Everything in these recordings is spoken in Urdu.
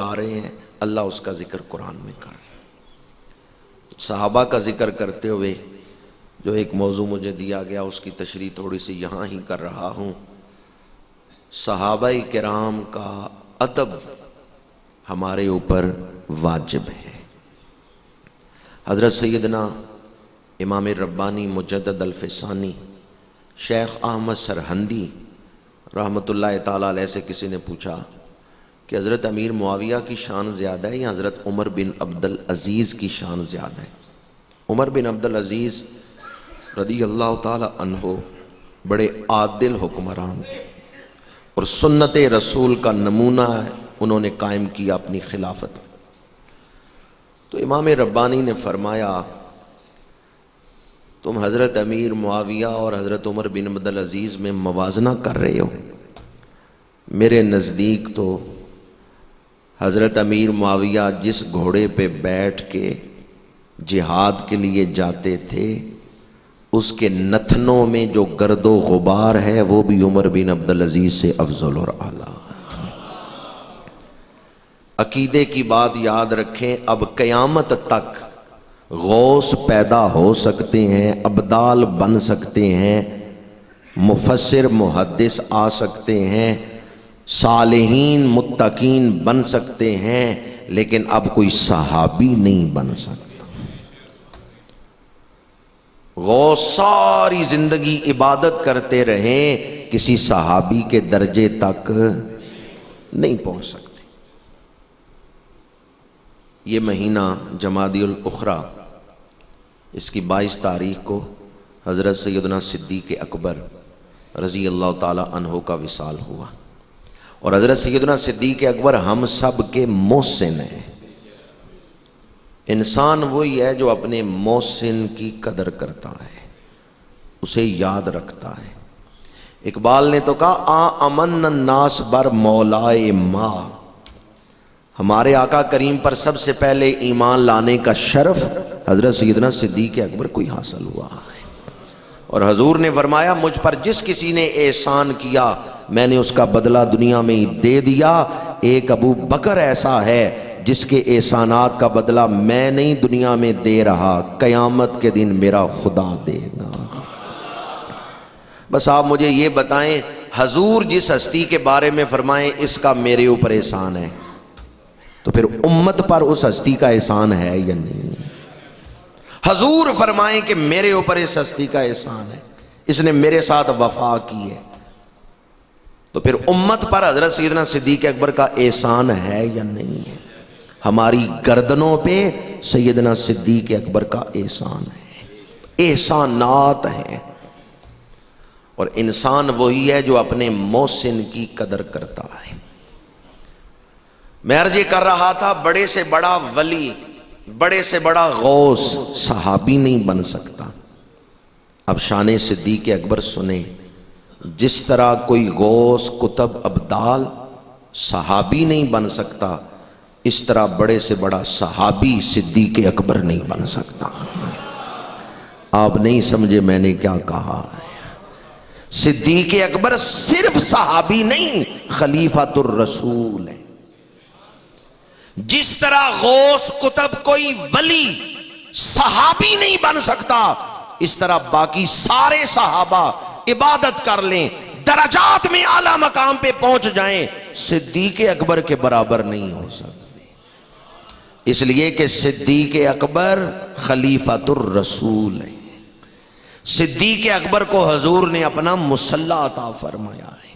آ رہے ہیں، اللہ اس کا ذکر قرآن میں کر رہے ہیں۔ صحابہ کا ذکر کرتے ہوئے جو ایک موضوع مجھے دیا گیا اس کی تشریح تھوڑی سی یہاں ہی کر رہا ہوں۔ صحابہ کرام کا ادب ہمارے اوپر واجب ہے۔ حضرت سیدنا امام ربانی مجدد الفسانی شیخ احمد سرہندی رحمۃ اللہ تعالیٰ علیہ سے کسی نے پوچھا کہ حضرت امیر معاویہ کی شان زیادہ ہے یا حضرت عمر بن عبدالعزیز کی شان زیادہ ہے؟ عمر بن عبدالعزیز رضی اللہ تعالیٰ عنہ بڑے عادل حکمران اور سنت رسول کا نمونہ انہوں نے قائم کیا اپنی خلافت۔ تو امام ربانی نے فرمایا تم حضرت امیر معاویہ اور حضرت عمر بن عبدالعزیز میں موازنہ کر رہے ہو؟ میرے نزدیک تو حضرت امیر معاویہ جس گھوڑے پہ بیٹھ کے جہاد کے لیے جاتے تھے اس کے نتنوں میں جو گرد و غبار ہے وہ بھی عمر بن عبدالعزیز سے افضل اور اعلیٰ۔ عقیدے کی بات یاد رکھیں، اب قیامت تک غوث پیدا ہو سکتے ہیں، ابدال بن سکتے ہیں، مفسر محدث آ سکتے ہیں، صالحین متقین بن سکتے ہیں، لیکن اب کوئی صحابی نہیں بن سکتا۔ غوث ساری زندگی عبادت کرتے رہیں، کسی صحابی کے درجے تک نہیں پہنچ سکتے۔ یہ مہینہ جمادی الاخری، اس کی 22 تاریخ کو حضرت سیدنا صدیق اکبر رضی اللہ تعالی عنہ کا وصال ہوا، اور حضرت سیدنا صدیق اکبر ہم سب کے محسن ہیں۔ انسان وہی ہے جو اپنے محسن کی قدر کرتا ہے، اسے یاد رکھتا ہے۔ اقبال نے تو کہا امن الناس بر مولائے ما، ہمارے آقا کریم پر سب سے پہلے ایمان لانے کا شرف حضرت سیدنا صدیق اکبر کو ہی حاصل ہوا ہے۔ اور حضور نے فرمایا مجھ پر جس کسی نے احسان کیا میں نے اس کا بدلہ دنیا میں ہی دے دیا۔ ایک ابو بکر ایسا ہے جس کے احسانات کا بدلہ میں نہیں دنیا میں دے رہا، قیامت کے دن میرا خدا دے گا۔ بس آپ مجھے یہ بتائیں، حضور جس ہستی کے بارے میں فرمائیں اس کا میرے اوپر احسان ہے، تو پھر امت پر اس ہستی کا احسان ہے یا نہیں؟ حضور فرمائیں کہ میرے اوپر اس ہستی کا احسان ہے، اس نے میرے ساتھ وفا کی ہے، تو پھر امت پر حضرت سیدنا صدیق اکبر کا احسان ہے یا نہیں ہے؟ ہماری گردنوں پہ سیدنا صدیق اکبر کا احسان ہے، احسانات ہیں۔ اور انسان وہی ہے جو اپنے محسن کی قدر کرتا ہے۔ میں عرض یہ کر رہا تھا، بڑے سے بڑا ولی، بڑے سے بڑا غوث صحابی نہیں بن سکتا۔ اب شان صدیق اکبر سنیں، جس طرح کوئی غوث قطب ابدال صحابی نہیں بن سکتا، اس طرح بڑے سے بڑا صحابی صدیق اکبر نہیں بن سکتا۔ آپ نہیں سمجھے میں نے کیا کہا ہے؟ صدیق اکبر صرف صحابی نہیں، خلیفۃ الرسول ہے۔ جس طرح غوث قطب کوئی ولی صحابی نہیں بن سکتا، اس طرح باقی سارے صحابہ عبادت کر لیں، درجات میں اعلیٰ مقام پہ پہنچ جائیں، صدیق اکبر کے برابر نہیں ہو سکتے، اس لیے کہ صدیق اکبر خلیفۃ الرسول ہے۔ صدیق اکبر کو حضور نے اپنا مصلی عطا فرمایا ہے۔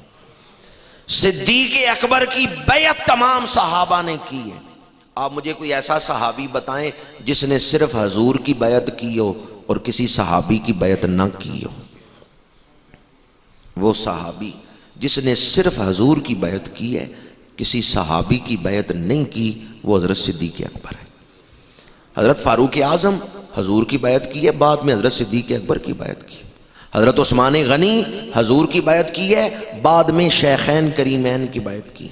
صدیق اکبر کی بیعت تمام صحابہ نے کی ہے۔ آپ مجھے کوئی ایسا صحابی بتائیں جس نے صرف حضور کی بیعت کی ہو اور کسی صحابی کی بیعت نہ کی ہو۔ وہ صحابی جس نے صرف حضور کی بیعت کی ہے، کسی صحابی کی بیعت نہیں کی، وہ حضرت صدیق اکبر ہے۔ حضرت فاروق اعظم حضور کی بیعت کی ہے، بعد میں حضرت صدیق اکبر کی بیعت کی۔ حضرت عثمان غنی حضور کی بیعت کی ہے، بعد میں شیخین کریمین کی بیعت کی۔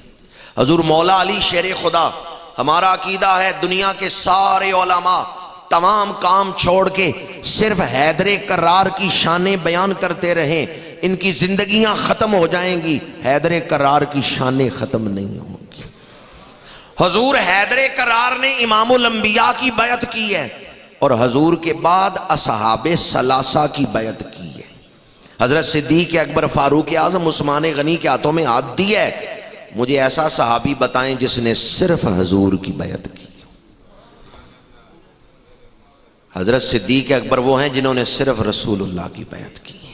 حضور مولا علی شیر خدا، ہمارا عقیدہ ہے دنیا کے سارے علماء تمام کام چھوڑ کے صرف حیدر کرار کی شانیں بیان کرتے رہیں، ان کی زندگیاں ختم ہو جائیں گی، حیدر کرار کی شانیں ختم نہیں ہوں گی۔ حضور حیدر کرار نے امام الانبیاء کی بیعت کی ہے، اور حضور کے بعد اصحاب ثلاثہ کی بیعت کی ہے۔ حضرت صدیق اکبر، فاروق اعظم، عثمان غنی کے ہاتھوں میں ہاتھ دیا ہے۔ مجھے ایسا صحابی بتائیں جس نے صرف حضور کی بیعت کی۔ حضرت صدیق اکبر وہ ہیں جنہوں نے صرف رسول اللہ کی بیعت کی ہے۔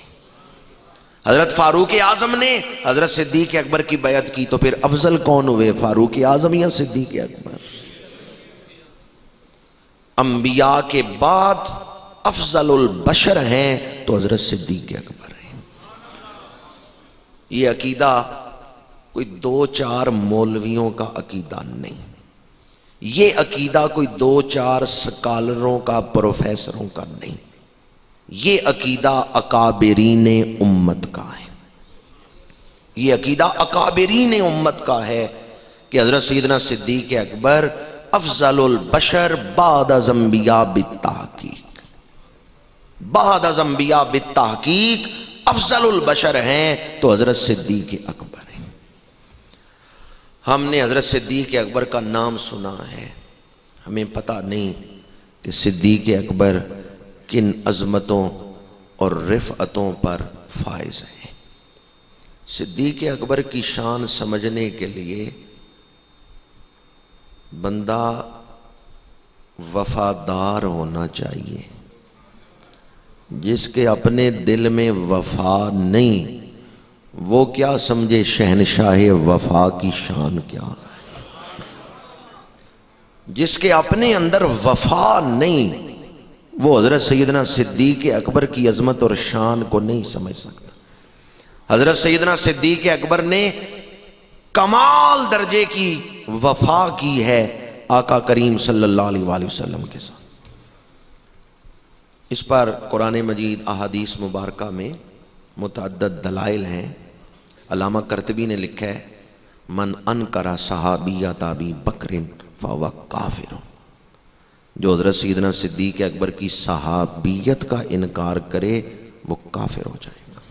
حضرت فاروق اعظم نے حضرت صدیق اکبر کی بیعت کی، تو پھر افضل کون ہوئے، فاروق اعظم یا صدیق اکبر؟ انبیاء کے بعد افضل البشر ہیں تو حضرت صدیق اکبر ہیں۔ یہ عقیدہ کوئی دو چار مولویوں کا عقیدہ نہیں، یہ عقیدہ کوئی دو چار سکالروں کا، پروفیسروں کا نہیں، یہ عقیدہ اکابرین امت کا ہے۔ یہ عقیدہ اکابرین امت کا ہے کہ حضرت سیدنا صدیق اکبر افضل البشر بعد از انبیاء بالتحقیق، بعد از انبیاء بالتحقیق افضل البشر ہیں تو حضرت صدیق اکبر ہیں۔ ہم نے حضرت صدیق اکبر کا نام سنا ہے، ہمیں پتہ نہیں کہ صدیق اکبر کن عظمتوں اور رفعتوں پر فائز ہیں۔ صدیق اکبر کی شان سمجھنے کے لیے بندہ وفادار ہونا چاہیے۔ جس کے اپنے دل میں وفا نہیں، وہ کیا سمجھے شہنشاہ وفا کی شان کیا ہے۔ جس کے اپنے اندر وفا نہیں، وہ حضرت سیدنا صدیق اکبر کی عظمت اور شان کو نہیں سمجھ سکتا۔ حضرت سیدنا صدیق اکبر نے کمال درجے کی وفا کی ہے آقا کریم صلی اللہ علیہ وآلہ وسلم کے ساتھ۔ اس پر قرآن مجید، احادیث مبارکہ میں متعدد دلائل ہیں۔ علامہ قرطبی نے لکھا ہے من انکر صحابیت ابی بکر فہو کافر، جو حضرت سیدنا صدیق اکبر کی صحابیت کا انکار کرے وہ کافر ہو جائے گا۔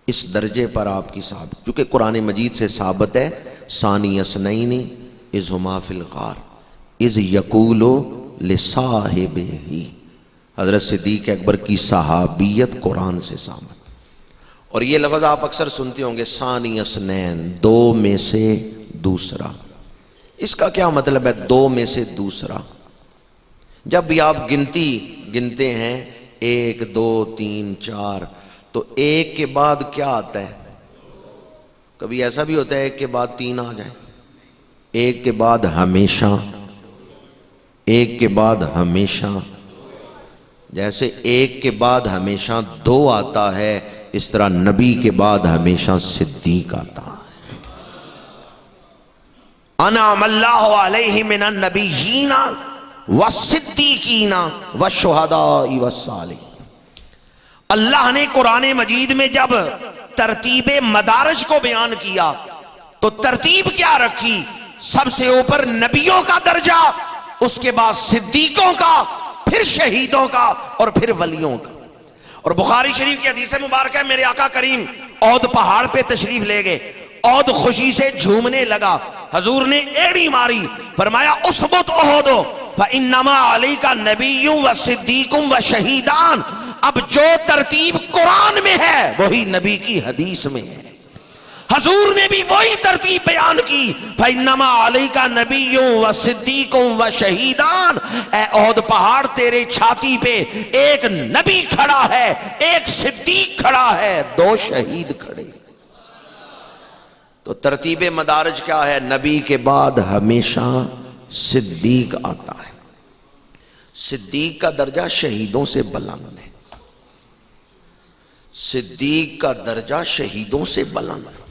اس درجے پر آپ کی صحابت، چونکہ قرآن مجید سے ثابت ہے ثانی اثنین اذ ہما فی الغار اذ یقول لصاحبہ، حضرت صدیق اکبر کی صحابیت قرآن سے ثابت۔ اور یہ لفظ آپ اکثر سنتے ہوں گے ثانی اثنین، دو میں سے دوسرا۔ اس کا کیا مطلب ہے دو میں سے دوسرا؟ جب بھی آپ گنتے ہیں 1 2 3 4، تو ایک کے بعد کیا آتا ہے؟ کبھی ایسا بھی ہوتا ہے ایک کے بعد 3 آ جائیں، ایک کے بعد ہمیشہ، ایک کے بعد ہمیشہ، جیسے ایک کے بعد ہمیشہ 2 آتا ہے، اس طرح نبی کے بعد ہمیشہ صدیق آتا ہے۔ انعم اللہ علیہ من النبیین والصدیقین والشہداء والصالحین۔ اللہ نے قرآن مجید میں جب ترتیب مدارج کو بیان کیا تو ترتیب کیا رکھی؟ سب سے اوپر نبیوں کا درجہ، اس کے بعد صدیقوں کا، پھر شہیدوں کا، اور پھر ولیوں کا۔ اور بخاری شریف کی حدیث مبارکہ ہے، میرے آقا کریم احد پہاڑ پہ تشریف لے گئے، احد خوشی سے جھومنے لگا، حضور نے ایڑی ماری، فرمایا اثبت احد فانما علیک نبی و صدیق و شہیدان۔ اب جو ترتیب قرآن میں ہے وہی نبی کی حدیث میں ہے، حضور نے بھی وہی ترتیب بیان کی، فَإِنَّمَا عَلَيْكَ نَبِيٌّ وَصِدِّيقٌ وَشَهِيدَانٌ۔ اے احد پہاڑ تیرے چھاتی پہ ایک نبی کھڑا ہے، ایک صدیق کھڑا ہے، 2 شہید کھڑے۔ تو ترتیب مدارج کیا ہے؟ نبی کے بعد ہمیشہ صدیق آتا ہے۔ صدیق کا درجہ شہیدوں سے بلند ہے، صدیق کا درجہ شہیدوں سے بلند ہے۔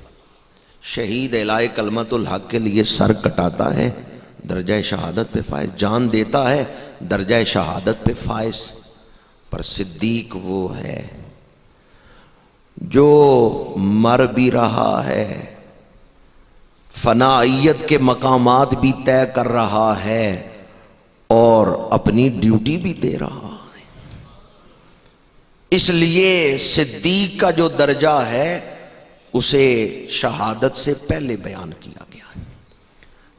شہید اعلاء کلمت الحق کے لیے سر کٹاتا ہے، درجہ شہادت پہ فائز، جان دیتا ہے، درجہ شہادت پہ فائز۔ پر صدیق وہ ہے جو مر بھی رہا ہے، فنائیت کے مقامات بھی طے کر رہا ہے، اور اپنی ڈیوٹی بھی دے رہا ہے۔ اس لیے صدیق کا جو درجہ ہے اسے شہادت سے پہلے بیان کیا گیا ہے۔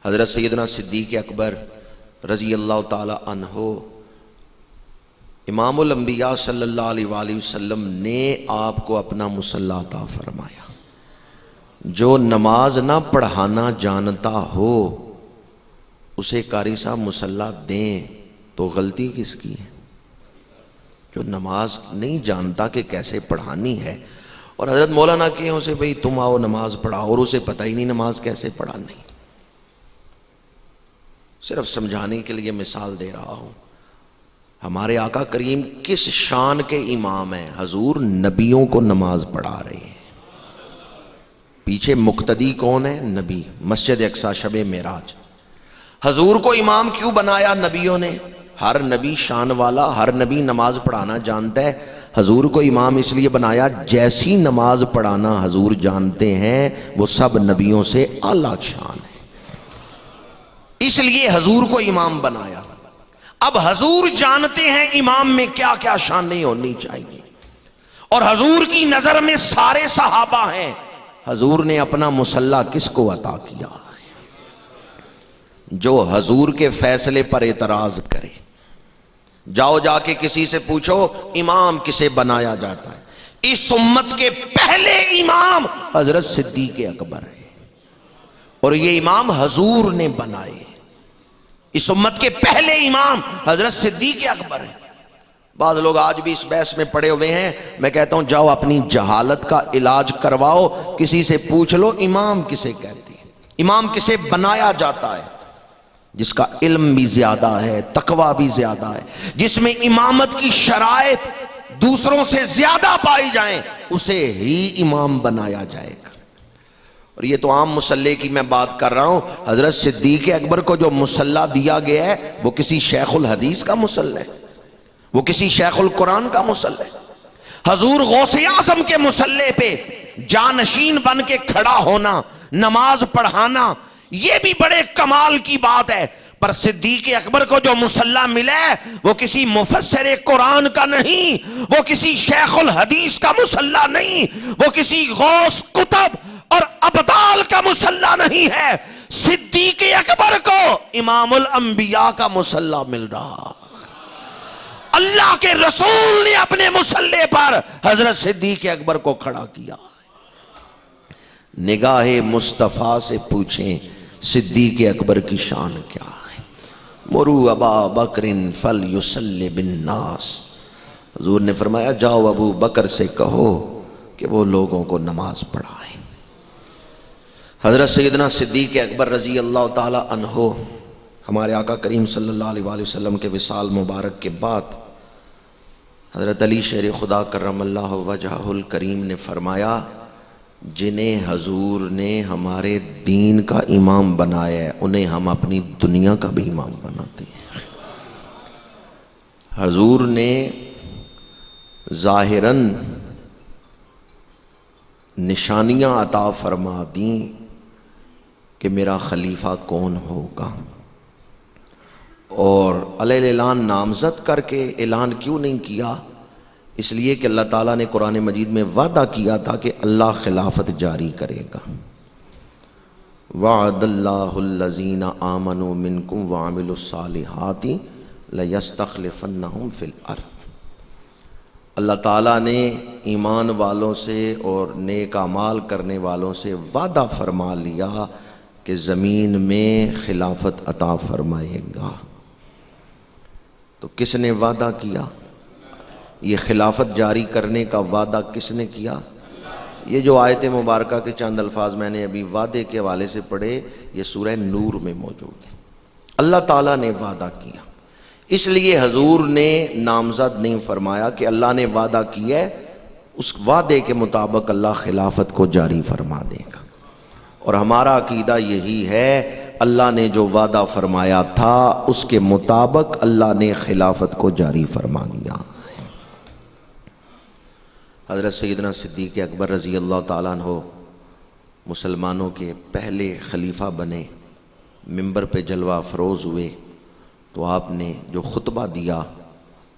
حضرت سیدنا صدیق اکبر رضی اللہ تعالی عنہ امام الانبیاء صلی اللہ علیہ وآلہ وسلم نے آپ کو اپنا مصلی عطا فرمایا۔ جو نماز نہ پڑھانا جانتا ہو اسے قاری صاحب مصلی دیں تو غلطی کس کی ہے؟ جو نماز نہیں جانتا کہ کیسے پڑھانی ہے، اور حضرت مولانا کہیں اسے بھئی تم آؤ نماز پڑھاؤ، اور اسے پتہ ہی نہیں نماز کیسے پڑھانی۔ صرف سمجھانے کے لیے مثال دے رہا ہوں۔ ہمارے آقا کریم کس شان کے امام ہیں؟ حضور نبیوں کو نماز پڑھا رہے ہیں، پیچھے مقتدی کون ہے؟ نبی۔ مسجد اقصی شب معراج، حضور کو امام کیوں بنایا نبیوں نے؟ ہر نبی شان والا، ہر نبی نماز پڑھانا جانتا ہے، حضور کو امام اس لیے بنایا جیسی نماز پڑھانا حضور جانتے ہیں وہ سب نبیوں سے اعلیٰ شان ہے، اس لیے حضور کو امام بنایا۔ اب حضور جانتے ہیں امام میں کیا کیا شان نہیں ہونی چاہیے، اور حضور کی نظر میں سارے صحابہ ہیں۔ حضور نے اپنا مصلی کس کو عطا کیا؟ جو حضور کے فیصلے پر اعتراض کرے۔ جاؤ جا کے کسی سے پوچھو امام کسے بنایا جاتا ہے؟ اس امت کے پہلے امام حضرت صدیق اکبر ہے، اور یہ امام حضور نے بنائے۔ اس امت کے پہلے امام حضرت صدیق اکبر ہے۔ بعض لوگ آج بھی اس بحث میں پڑے ہوئے ہیں، میں کہتا ہوں جاؤ اپنی جہالت کا علاج کرواؤ، کسی سے پوچھ لو امام کسے کہتے ہیں، امام کسے بنایا جاتا ہے؟ جس کا علم بھی زیادہ ہے، تقوی بھی زیادہ ہے، جس میں امامت کی شرائط دوسروں سے زیادہ پائی جائیں، اسے ہی امام بنایا جائے گا۔ اور یہ تو عام مصلی کی میں بات کر رہا ہوں۔ حضرت صدیق اکبر کو جو مصلی دیا گیا ہے وہ کسی شیخ الحدیث کا مصلی ہے، وہ کسی شیخ القرآن کا مصلی ہے۔ حضور غوث اعظم کے مصلی پہ جانشین بن کے کھڑا ہونا، نماز پڑھانا، یہ بھی بڑے کمال کی بات ہے۔ پر صدیق اکبر کو جو مصلی ملا ہے وہ کسی مفسر قرآن کا نہیں، وہ کسی شیخ الحدیث کا مصلی نہیں، وہ کسی غوث قطب اور ابدال کا مصلی نہیں ہے۔ صدیق اکبر کو امام الانبیاء کا مصلی مل رہا۔ اللہ کے رسول نے اپنے مصلی پر حضرت صدیق اکبر کو کھڑا کیا۔ نگاہ مصطفیٰ سے پوچھیں صدیق اکبر کی شان کیا ہے؟ مرو ابا بکر فلیصلی بالناس، حضور نے فرمایا جاؤ ابو بکر سے کہو کہ وہ لوگوں کو نماز پڑھائیں۔ حضرت سیدنا صدیق اکبر رضی اللہ تعالی عنہ ہمارے آقا کریم صلی اللہ علیہ وآلہ وسلم کے وصال مبارک کے بعد حضرت علی شیر خدا کرم اللہ وجہہ الکریم نے فرمایا جنہیں حضور نے ہمارے دین کا امام بنایا ہے انہیں ہم اپنی دنیا کا بھی امام بناتے ہیں۔ حضور نے ظاہراً نشانیاں عطا فرما دیں کہ میرا خلیفہ کون ہوگا، اور علیہ الاعلان نامزد کر کے اعلان کیوں نہیں کیا؟ اس لیے کہ اللہ تعالیٰ نے قرآن مجید میں وعدہ کیا تھا کہ اللہ خلافت جاری کرے گا۔ وعد اللہ الذین آمنوا منکم وعملوا الصالحات لیستخلفنہم فی الارض، اللہ تعالیٰ نے ایمان والوں سے اور نیک اعمال کرنے والوں سے وعدہ فرما لیا کہ زمین میں خلافت عطا فرمائے گا۔ تو کس نے وعدہ کیا؟ یہ خلافت جاری کرنے کا وعدہ کس نے کیا؟ یہ جو آیت مبارکہ کے چند الفاظ میں نے ابھی وعدے کے حوالے سے پڑھے یہ سورہ نور میں موجود ہے۔ اللہ تعالیٰ نے وعدہ کیا، اس لیے حضور نے نامزد نہیں فرمایا کہ اللہ نے وعدہ کیا ہے، اس وعدے کے مطابق اللہ خلافت کو جاری فرما دے گا۔ اور ہمارا عقیدہ یہی ہے اللہ نے جو وعدہ فرمایا تھا اس کے مطابق اللہ نے خلافت کو جاری فرما دیا۔ حضرت سیدنا صدیق اکبر رضی اللہ تعالیٰ عنہ مسلمانوں کے پہلے خلیفہ بنے، منبر پہ جلوہ افروز ہوئے، تو آپ نے جو خطبہ دیا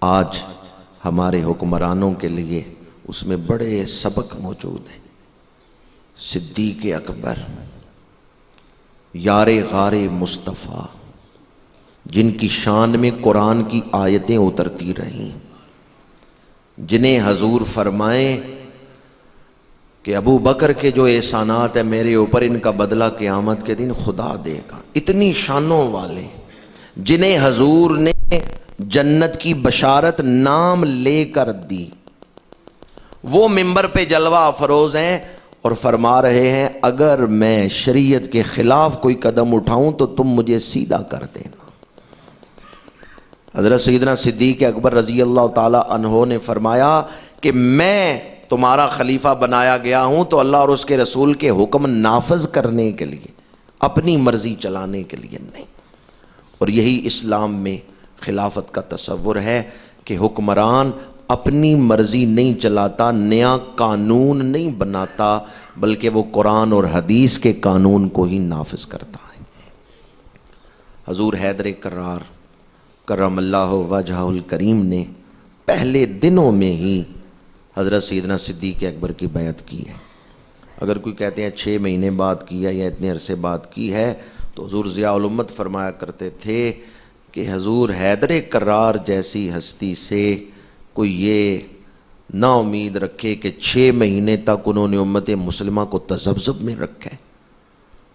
آج ہمارے حکمرانوں کے لیے اس میں بڑے سبق موجود ہیں۔ صدیق اکبر یار غار مصطفیٰ، جن کی شان میں قرآن کی آیتیں اترتی رہیں، جنہیں حضور فرمائیں کہ ابو بکر کے جو احسانات ہیں میرے اوپر، ان کا بدلہ قیامت کے دن خدا دے گا، اتنی شانوں والے، جنہیں حضور نے جنت کی بشارت نام لے کر دی، وہ منبر پہ جلوہ افروز ہیں اور فرما رہے ہیں اگر میں شریعت کے خلاف کوئی قدم اٹھاؤں تو تم مجھے سیدھا کر دینا۔ حضرت سیدنا صدیق اکبر رضی اللہ تعالی عنہ نے فرمایا کہ میں تمہارا خلیفہ بنایا گیا ہوں تو اللہ اور اس کے رسول کے حکم نافذ کرنے کے لیے، اپنی مرضی چلانے کے لیے نہیں۔ اور یہی اسلام میں خلافت کا تصور ہے کہ حکمران اپنی مرضی نہیں چلاتا، نیا قانون نہیں بناتا، بلکہ وہ قرآن اور حدیث کے قانون کو ہی نافذ کرتا ہے۔ حضور حیدر کرار کرم اللہ وجہہ الکریم نے پہلے دنوں میں ہی حضرت سیدنا صدیق اکبر کی بیعت کی ہے۔ اگر کوئی کہتے ہیں 6 مہینے بعد کی ہے یا اتنے عرصے بعد کی ہے، تو حضور ضیاء الامت فرمایا کرتے تھے کہ حضور حیدر کرار جیسی ہستی سے کوئی یہ نا امید رکھے کہ 6 مہینے تک انہوں نے امت مسلمہ کو تذبذب میں رکھا ہے۔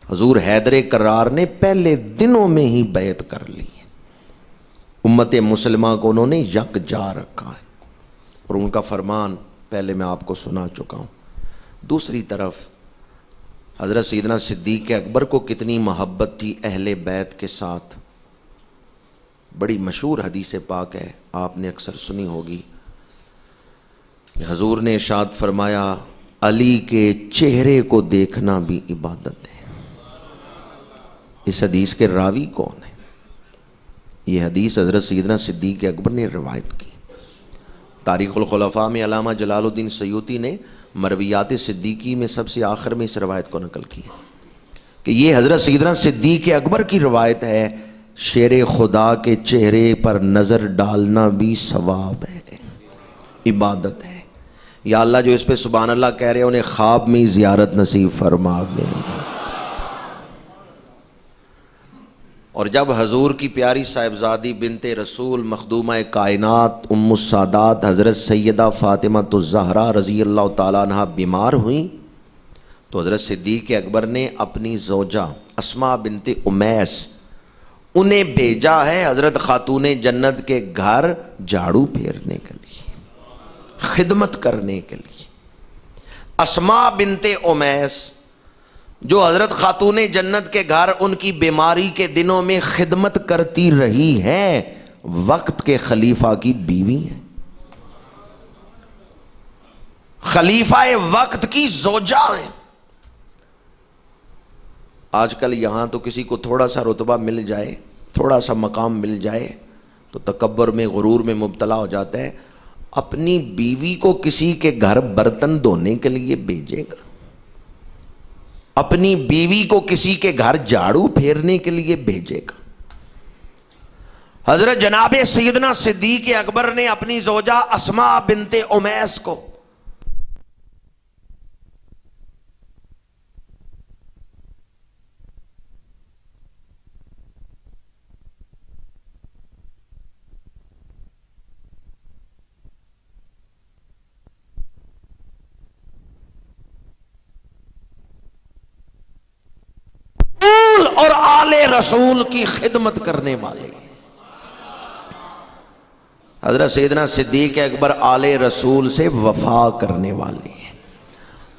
حضور حیدر کرار نے پہلے دنوں میں ہی بیعت کر لی ہے، امت مسلمہ کو انہوں نے یکجا رکھا ہے، اور ان کا فرمان پہلے میں آپ کو سنا چکا ہوں۔ دوسری طرف حضرت سیدنا صدیق اکبر کو کتنی محبت تھی اہل بیت کے ساتھ۔ بڑی مشہور حدیث پاک ہے، آپ نے اکثر سنی ہوگی، کہ حضور نے ارشاد فرمایا علی کے چہرے کو دیکھنا بھی عبادت ہے۔ اس حدیث کے راوی کون ہے؟ یہ حدیث حضرت سیدنا صدیق اکبر نے روایت کی۔ تاریخ الخلفاء میں علامہ جلال الدین سیوطی نے مرویات صدیقی میں سب سے آخر میں اس روایت کو نقل کی کہ یہ حضرت سیدنا صدیق اکبر کی روایت ہے، شیر خدا کے چہرے پر نظر ڈالنا بھی ثواب ہے، عبادت ہے۔ یا اللہ جو اس پہ سبحان اللہ کہہ رہے ہیں انہیں خواب میں زیارت نصیب فرما دیں۔ اور جب حضور کی پیاری صاحبزادی بنت رسول مخدومہ کائنات ام السادات حضرت سیدہ فاطمہ الزہرا رضی اللہ تعالیٰ عنہ بیمار ہوئیں، تو حضرت صدیق اکبر نے اپنی زوجہ اسماء بنت امیس انہیں بھیجا ہے حضرت خاتون جنت کے گھر جھاڑو پھیرنے کے لیے، خدمت کرنے کے لیے۔ اسماء بنت امیس جو حضرت خاتون جنت کے گھر ان کی بیماری کے دنوں میں خدمت کرتی رہی ہیں، وقت کے خلیفہ کی بیوی ہیں، خلیفہ وقت کی زوجہ ہیں۔ آج کل یہاں تو کسی کو تھوڑا سا رتبہ مل جائے، تھوڑا سا مقام مل جائے تو تکبر میں غرور میں مبتلا ہو جاتا ہے، اپنی بیوی کو کسی کے گھر برتن دھونے کے لیے بھیجے گا، اپنی بیوی کو کسی کے گھر جھاڑو پھیرنے کے لیے بھیجے گا۔ حضرت جناب سیدنا صدیق اکبر نے اپنی زوجہ اسماء بنت امیس کو اور آل رسول کی خدمت کرنے والے، حضرت سیدنا صدیق اکبر آل رسول سے وفا کرنے والے ہیں،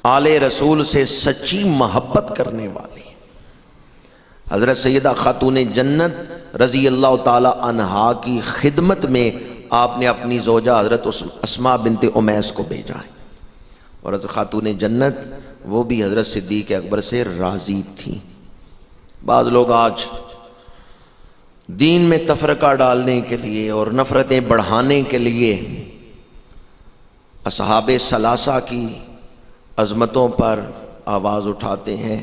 آل رسول سے سچی محبت کرنے والے ہیں۔ حضرت سیدہ خاتون جنت رضی اللہ تعالی عنہا کی خدمت میں آپ نے اپنی زوجہ حضرت اسماء بنت امیس کو بھیجا ہے، اور حضرت خاتون جنت وہ بھی حضرت صدیق اکبر سے راضی تھیں۔ بعض لوگ آج دین میں تفرقہ ڈالنے کے لیے اور نفرتیں بڑھانے کے لیے اصحاب ثلاثہ کی عظمتوں پر آواز اٹھاتے ہیں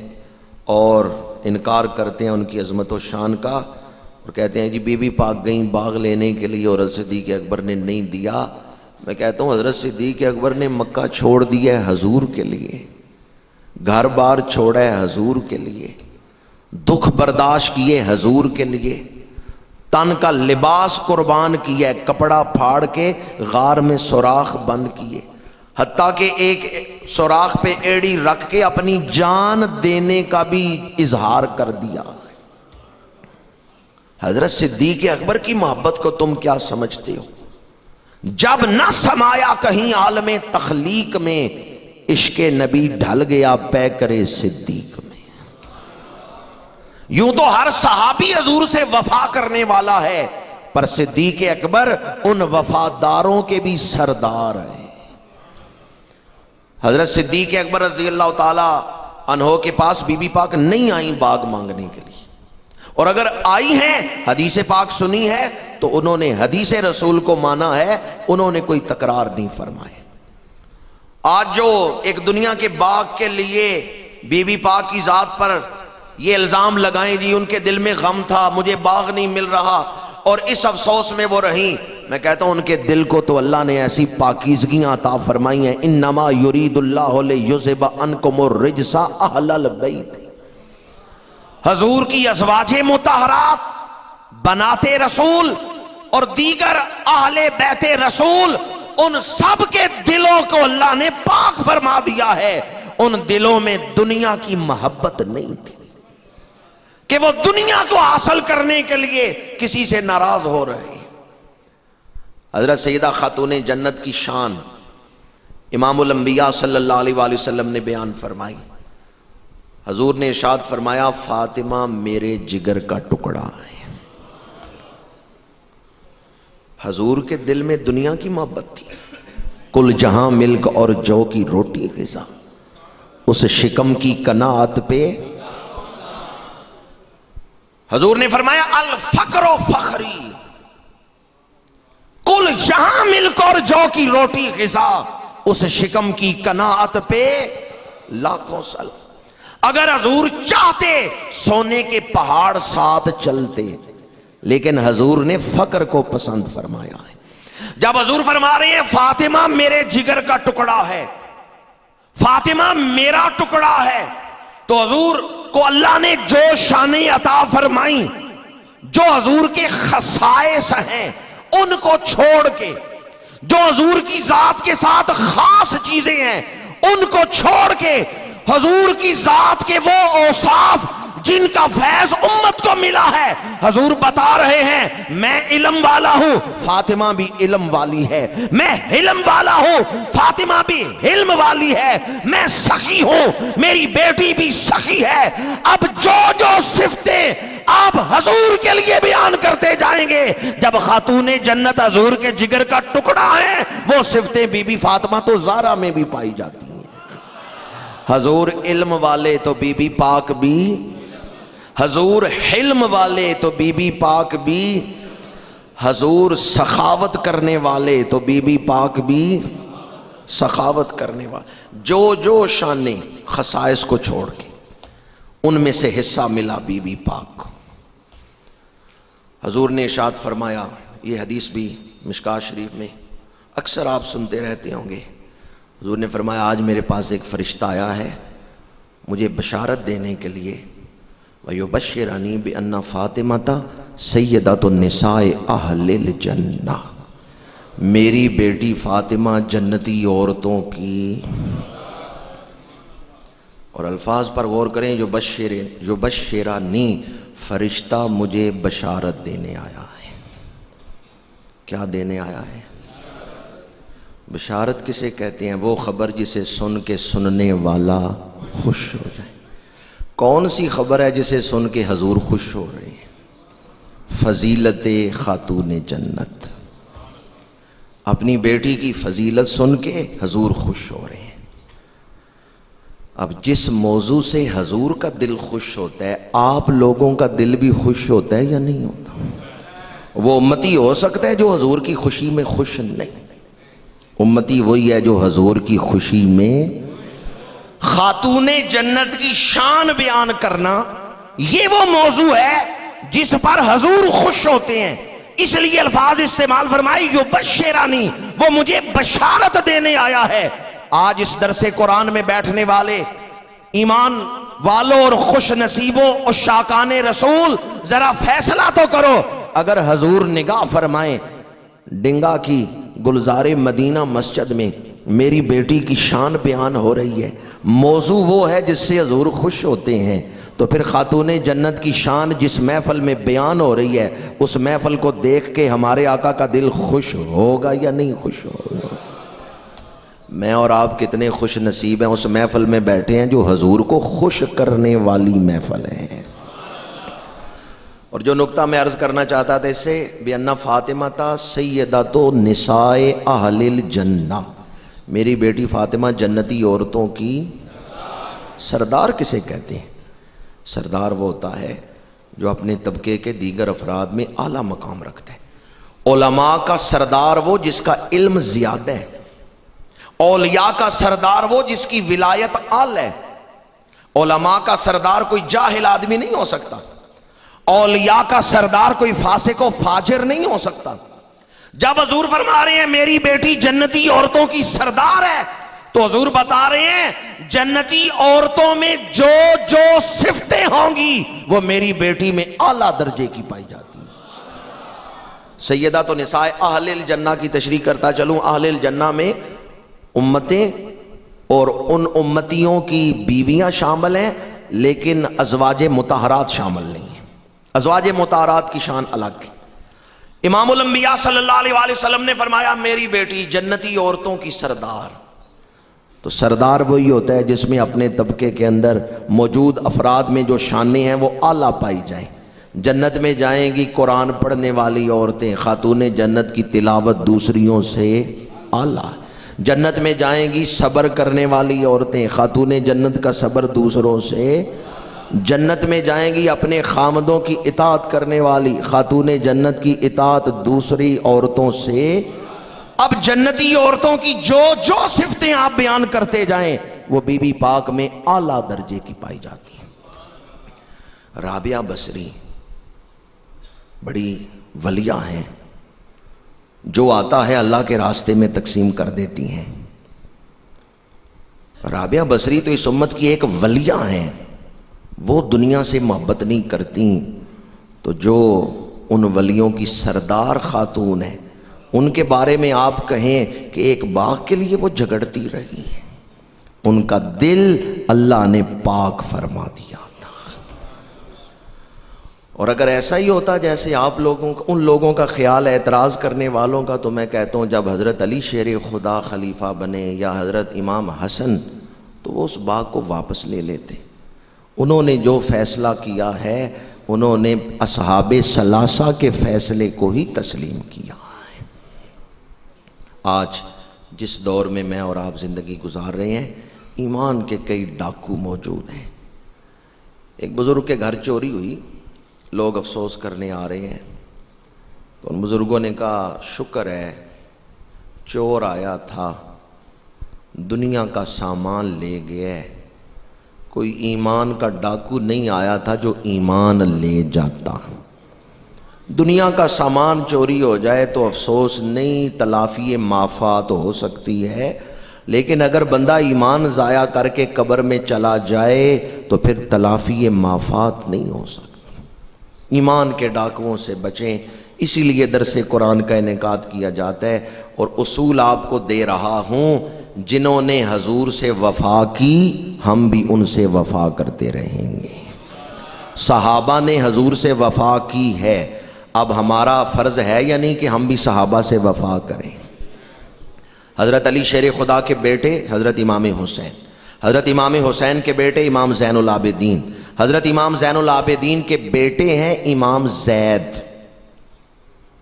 اور انکار کرتے ہیں ان کی عظمت و شان کا، اور کہتے ہیں جی بی بی پاک گئیں باغ لینے کے لیے اور حضرت صدیق اکبر نے نہیں دیا۔ میں کہتا ہوں حضرت صدیق اکبر نے مکہ چھوڑ دیا ہے حضور کے لیے، گھر بار چھوڑا ہے حضور کے لیے، دکھ برداشت کیے حضور کے لیے، تن کا لباس قربان کیا، کپڑا پھاڑ کے غار میں سوراخ بند کیے، حتیٰ کہ ایک سوراخ پہ ایڑی رکھ کے اپنی جان دینے کا بھی اظہار کر دیا۔ حضرت صدیق اکبر کی محبت کو تم کیا سمجھتے ہو؟ جب نہ سمایا کہیں عالم تخلیق میں، عشق نبی ڈھل گیا پیکرے صدیق میں۔ یوں تو ہر صحابی حضور سے وفا کرنے والا ہے، پر صدیق اکبر ان وفاداروں کے بھی سردار ہیں۔ حضرت صدیق اکبر رضی اللہ تعالی عنہ کے پاس بی بی پاک نہیں آئیں باغ مانگنے کے لیے، اور اگر آئی ہیں حدیث پاک سنی ہے تو انہوں نے حدیث رسول کو مانا ہے، انہوں نے کوئی تکرار نہیں فرمائے۔ آج جو ایک دنیا کے باغ کے لیے بی بی پاک کی ذات پر یہ الزام لگائیں، جی ان کے دل میں غم تھا، مجھے باغ نہیں مل رہا، اور اس افسوس میں وہ رہیں، میں کہتا ہوں ان کے دل کو تو اللہ نے ایسی پاکیزگیاں عطا فرمائی ہیں۔ انما یرید اللہ لیذھب عنکم الرجس اہل البیت، حضور کی ازواج مطہرات، بناتے رسول اور دیگر اہل بیت رسول، ان سب کے دلوں کو اللہ نے پاک فرما دیا ہے۔ ان دلوں میں دنیا کی محبت نہیں تھی کہ وہ دنیا کو حاصل کرنے کے لیے کسی سے ناراض ہو رہے ہیں۔ حضرت سیدہ خاتون جنت کی شان امام الانبیاء صلی اللہ علیہ وآلہ وسلم نے بیان فرمائی۔ حضور نے ارشاد فرمایا، فاطمہ میرے جگر کا ٹکڑا ہے۔ حضور کے دل میں دنیا کی محبت تھی۔ کل جہاں ملک اور جو کی روٹی غذا، اس شکم کی قناعت پہ حضور نے فرمایا الفقر و فخری، کل جہاں ملک اور جو کی روٹی غذا، اس شکم کی قناعت پہ لاکھوں سلف۔ اگر حضور چاہتے سونے کے پہاڑ ساتھ چلتے، لیکن حضور نے فقر کو پسند فرمایا ہے۔ جب حضور فرما رہے ہیں فاطمہ میرے جگر کا ٹکڑا ہے، فاطمہ میرا ٹکڑا ہے، تو حضور کو اللہ نے جو شانیں عطا فرمائیں، جو حضور کے خصائص ہیں ان کو چھوڑ کے، جو حضور کی ذات کے ساتھ خاص چیزیں ہیں ان کو چھوڑ کے، حضور کی ذات کے وہ اوصاف جن کا فیض امت کو ملا ہے، حضور بتا رہے ہیں میں علم والا ہوں، فاطمہ بھی علم والی ہے، میں علم والا ہوں، فاطمہ بھی علم والی ہے، میں سخی ہوں، میری بیٹی بھی سخی ہے۔ اب جو جو صفتیں آپ حضور کے لیے بیان کرتے جائیں گے، جب خاتون جنت حضور کے جگر کا ٹکڑا ہے، وہ صفتیں بی بی فاطمہ تو زہرا میں بھی پائی جاتی ہیں۔ حضور علم والے تو بی بی پاک بھی، حضور حلم والے تو بی بی پاک بھی، حضور سخاوت کرنے والے تو بی بی پاک بھی سخاوت کرنے والے۔ جو جو شانیں خصائص کو چھوڑ کے ان میں سے حصہ ملا بی بی پاک کو۔ حضور نے ارشاد فرمایا، یہ حدیث بھی مشکات شریف میں اکثر آپ سنتے رہتے ہوں گے، حضور نے فرمایا آج میرے پاس ایک فرشتہ آیا ہے مجھے بشارت دینے کے لیے، وَيُبَشِّرَنِي بِأَنَّ فَاطِمَةَ سَيِّدَةُ النِّسَاءِ أَهْلِ الْجَنَّةِ، میری بیٹی فاطمہ جنتی عورتوں کی، اور الفاظ پر غور کریں، یُبَشِّرَنِي، فرشتہ مجھے بشارت دینے آیا ہے۔ کیا دینے آیا ہے؟ بشارت کسے کہتے ہیں؟ وہ خبر جسے سن کے سننے والا خوش ہو جائے۔ کون سی خبر ہے جسے سن کے حضور خوش ہو رہے ہیں؟ فضیلت خاتون جنت، اپنی بیٹی کی فضیلت سن کے حضور خوش ہو رہے ہیں۔ اب جس موضوع سے حضور کا دل خوش ہوتا ہے، آپ لوگوں کا دل بھی خوش ہوتا ہے یا نہیں ہوتا؟ وہ امتی ہو سکتا ہے جو حضور کی خوشی میں خوش نہیں، امتی وہی ہے جو حضور کی خوشی میں۔ خاتون جنت کی شان بیان کرنا یہ وہ موضوع ہے جس پر حضور خوش ہوتے ہیں، اس لیے الفاظ استعمال فرمائی یبشرانی، وہ مجھے بشارت دینے آیا ہے۔ آج اس درس قرآن میں بیٹھنے والے ایمان والوں اور خوش نصیبوں اور شاکان رسول، ذرا فیصلہ تو کرو۔ اگر حضور نگاہ فرمائیں ڈنگا کی گلزار مدینہ مسجد میں میری بیٹی کی شان بیان ہو رہی ہے، موضوع وہ ہے جس سے حضور خوش ہوتے ہیں، تو پھر خاتون جنت کی شان جس محفل میں بیان ہو رہی ہے، اس محفل کو دیکھ کے ہمارے آقا کا دل خوش ہوگا یا نہیں خوش ہوگا؟ میں اور آپ کتنے خوش نصیب ہیں، اس محفل میں بیٹھے ہیں جو حضور کو خوش کرنے والی محفل ہے۔ اور جو نقطہ میں عرض کرنا چاہتا تھا اس سے بِأَنَّ فاطمہ سیدۃ نساء اہل الجنہ، میری بیٹی فاطمہ جنتی عورتوں کی سردار کسے کہتے ہیں؟ سردار وہ ہوتا ہے جو اپنے طبقے کے دیگر افراد میں اعلیٰ مقام رکھتا ہے۔ علماء کا سردار وہ جس کا علم زیادہ ہے، اولیاء کا سردار وہ جس کی ولایت اعلی ہے۔ علماء کا سردار کوئی جاہل آدمی نہیں ہو سکتا، اولیاء کا سردار کوئی فاسق و فاجر نہیں ہو سکتا۔ جب حضور فرما رہے ہیں میری بیٹی جنتی عورتوں کی سردار ہے، تو حضور بتا رہے ہیں جنتی عورتوں میں جو جو صفتیں ہوں گی وہ میری بیٹی میں اعلیٰ درجے کی پائی جاتی ہیں۔ سیدہ تو نساء اہل الجنہ کی تشریح کرتا چلوں۔ اہل الجنہ میں امتیں اور ان امتیوں کی بیویاں شامل ہیں، لیکن ازواج مطہرات شامل نہیں ہیں۔ ازواج مطہرات کی شان الگ ہے۔ امام الانبیاء صلی اللہ علیہ وآلہ وسلم نے فرمایا میری بیٹی جنتی عورتوں کی سردار۔ تو سردار وہی ہوتا ہے جس میں اپنے طبقے کے اندر موجود افراد میں جو شانیں ہیں وہ اعلیٰ پائی جائیں۔ جنت میں جائیں گی قرآن پڑھنے والی عورتیں، خاتون جنت کی تلاوت دوسریوں سے اعلیٰ۔ جنت میں جائیں گی صبر کرنے والی عورتیں، خاتون جنت کا صبر دوسروں سے۔ جنت میں جائیں گی اپنے خامدوں کی اطاعت کرنے والی، خاتون جنت کی اطاعت دوسری عورتوں سے۔ اب جنتی عورتوں کی جو جو صفتیں آپ بیان کرتے جائیں وہ بی بی پاک میں اعلیٰ درجے کی پائی جاتی ہیں۔ رابعہ بصری بڑی ولیہ ہیں، جو آتا ہے اللہ کے راستے میں تقسیم کر دیتی ہیں۔ رابعہ بصری تو اس امت کی ایک ولیہ ہیں، وہ دنیا سے محبت نہیں کرتی، تو جو ان ولیوں کی سردار خاتون ہیں ان کے بارے میں آپ کہیں کہ ایک باغ کے لیے وہ جھگڑتی رہی ہیں، ان کا دل اللہ نے پاک فرما دیا تھا۔ اور اگر ایسا ہی ہوتا جیسے آپ لوگوں کا، ان لوگوں کا خیال ہے اعتراض کرنے والوں کا، تو میں کہتا ہوں جب حضرت علی شیر خدا خلیفہ بنے یا حضرت امام حسن، تو وہ اس باغ کو واپس لے لیتے۔ انہوں نے جو فیصلہ کیا ہے انہوں نے اصحاب ثلاثہ کے فیصلے کو ہی تسلیم کیا ہے۔ آج جس دور میں میں اور آپ زندگی گزار رہے ہیں، ایمان کے کئی ڈاکو موجود ہیں۔ ایک بزرگ کے گھر چوری ہوئی، لوگ افسوس کرنے آ رہے ہیں، تو ان بزرگوں نے کہا شکر ہے چور آیا تھا، دنیا کا سامان لے گیا ہے، کوئی ایمان کا ڈاکو نہیں آیا تھا جو ایمان لے جاتا۔ دنیا کا سامان چوری ہو جائے تو افسوس نہیں، تلافی مافات ہو سکتی ہے، لیکن اگر بندہ ایمان ضائع کر کے قبر میں چلا جائے تو پھر تلافی مافات نہیں ہو سکتی۔ ایمان کے ڈاکوؤں سے بچیں، اسی لیے درس قرآن کا انعقاد کیا جاتا ہے، اور اصول آپ کو دے رہا ہوں، جنہوں نے حضور سے وفا کی ہم بھی ان سے وفا کرتے رہیں گے۔ صحابہ نے حضور سے وفا کی ہے، اب ہمارا فرض ہے یا نہیں کہ ہم بھی صحابہ سے وفا کریں۔ حضرت علی شیر خدا کے بیٹے حضرت امام حسین، حضرت امام حسین کے بیٹے امام زین العابدین، حضرت امام زین العابدین کے بیٹے ہیں امام زید۔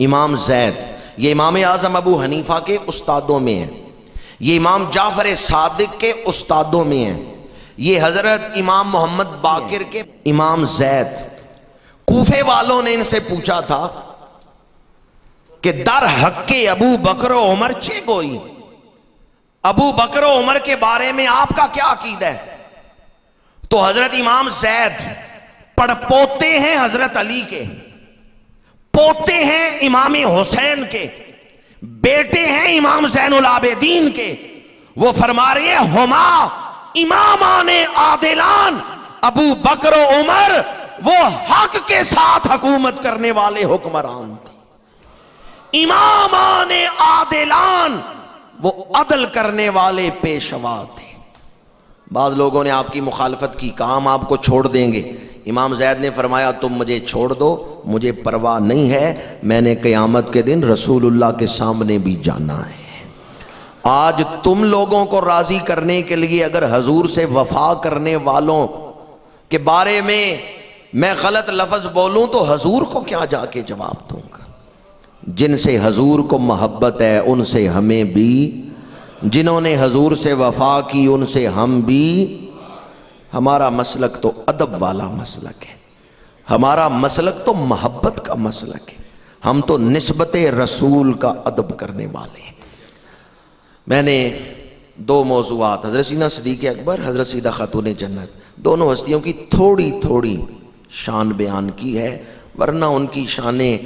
امام زید یہ امام اعظم ابو حنیفہ کے استادوں میں ہیں، یہ امام جعفر صادق کے استادوں میں ہیں، یہ حضرت امام محمد باقر کے امام زید۔ کوفے والوں نے ان سے پوچھا تھا کہ در حق کے ابو بکر و عمر چے گوئی، ابو بکر و عمر کے بارے میں آپ کا کیا عقیدہ ہے؟ تو حضرت امام زید پڑپوتے ہیں حضرت علی کے، پوتے ہیں امام حسین کے، بیٹے ہیں امام زین العابدین کے۔ وہ فرما رہے ہیں ہما امامان عادلان ابو بکر و عمر وہ حق کے ساتھ حکومت کرنے والے حکمران تھے، امامان عادلان وہ عدل کرنے والے پیشوا تھے۔ بعض لوگوں نے آپ کی مخالفت کی، کہا ہم آپ کو چھوڑ دیں گے، امام زید نے فرمایا تم مجھے چھوڑ دو، مجھے پرواہ نہیں ہے، میں نے قیامت کے دن رسول اللہ کے سامنے بھی جانا ہے۔ آج تم لوگوں کو راضی کرنے کے لیے اگر حضور سے وفا کرنے والوں کے بارے میں غلط لفظ بولوں تو حضور کو کیا جا کے جواب دوں گا؟ جن سے حضور کو محبت ہے ان سے ہمیں بھی، جنہوں نے حضور سے وفا کی ان سے ہم بھی۔ ہمارا مسلک تو ادب والا مسلک ہے، ہمارا مسلک تو محبت کا مسلک ہے، ہم تو نسبت رسول کا ادب کرنے والے ہیں۔ میں نے دو موضوعات، حضرت سیدنا صدیق اکبر، حضرت سیدہ خاتون جنت، دونوں ہستیوں کی تھوڑی تھوڑی شان بیان کی ہے، ورنہ ان کی شانیں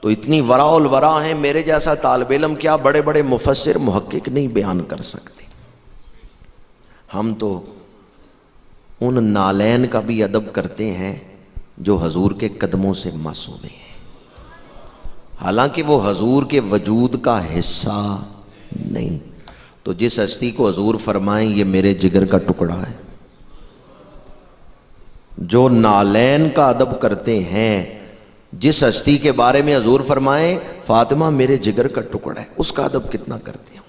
تو اتنی ورا الورا ہیں، میرے جیسا طالب علم کیا بڑے بڑے مفسر محقق نہیں بیان کر سکتے۔ ہم تو ان نالین کا بھی ادب کرتے ہیں جو حضور کے قدموں سے معصوم ہیں، حالانکہ وہ حضور کے وجود کا حصہ نہیں۔ تو جس ہستی کو حضور فرمائیں یہ میرے جگر کا ٹکڑا ہے، جو نالین کا ادب کرتے ہیں، جس ہستی کے بارے میں حضور فرمائیں فاطمہ میرے جگر کا ٹکڑا ہے، اس کا ادب کتنا کرتے ہیں۔